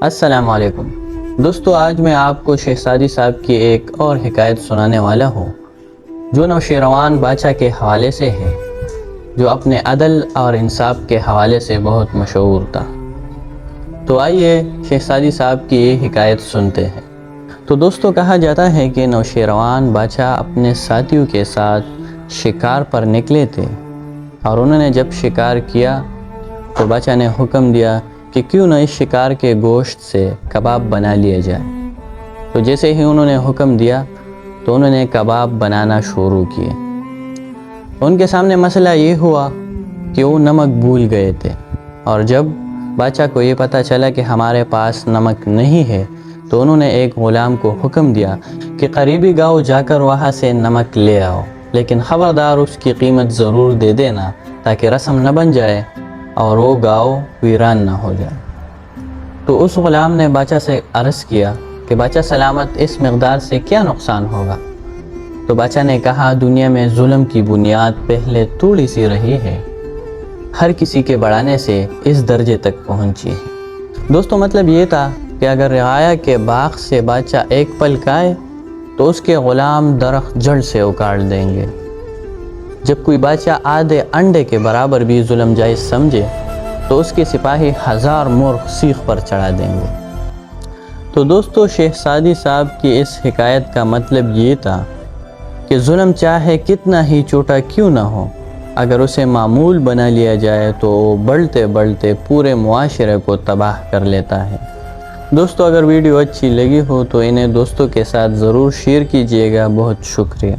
السلام علیکم دوستو، آج میں آپ کو شہزادی صاحب کی ایک اور حکایت سنانے والا ہوں جو نوشیروان بادشاہ کے حوالے سے ہے، جو اپنے عدل اور انصاف کے حوالے سے بہت مشہور تھا۔ تو آئیے شہزادی صاحب کی یہ حکایت سنتے ہیں۔ تو دوستو، کہا جاتا ہے کہ نوشیروان بادشاہ اپنے ساتھیوں کے ساتھ شکار پر نکلے تھے، اور انہوں نے جب شکار کیا تو بادشاہ نے حکم دیا کہ کیوں نہ اس شکار کے گوشت سے کباب بنا لیا جائے۔ تو جیسے ہی انہوں نے حکم دیا تو انہوں نے کباب بنانا شروع کیے۔ ان کے سامنے مسئلہ یہ ہوا کہ وہ نمک بھول گئے تھے، اور جب بادشاہ کو یہ پتہ چلا کہ ہمارے پاس نمک نہیں ہے تو انہوں نے ایک غلام کو حکم دیا کہ قریبی گاؤں جا کر وہاں سے نمک لے آؤ، لیکن خبردار اس کی قیمت ضرور دے دینا تاکہ رسم نہ بن جائے اور وہ گاؤں ویران نہ ہو جائے۔ تو اس غلام نے بادشاہ سے عرض کیا کہ بادشاہ سلامت، اس مقدار سے کیا نقصان ہوگا؟ تو بادشاہ نے کہا، دنیا میں ظلم کی بنیاد پہلے تھوڑی سی رہی ہے، ہر کسی کے بڑھانے سے اس درجے تک پہنچی ہے۔ دوستو، مطلب یہ تھا کہ اگر رعایا کے باغ سے بادشاہ ایک پل کھائے تو اس کے غلام درخت جڑ سے اکاڑ دیں گے۔ جب کوئی بادشاہ آدھے انڈے کے برابر بھی ظلم جائز سمجھے تو اس کے سپاہی 1000 مرغ سیخ پر چڑھا دیں گے۔ تو دوستو، شہزادی صاحب کی اس حکایت کا مطلب یہ تھا کہ ظلم چاہے کتنا ہی چھوٹا کیوں نہ ہو، اگر اسے معمول بنا لیا جائے تو وہ بڑھتے بڑھتے پورے معاشرے کو تباہ کر لیتا ہے۔ دوستو، اگر ویڈیو اچھی لگی ہو تو انہیں دوستوں کے ساتھ ضرور شیئر کیجیے گا۔ بہت شکریہ۔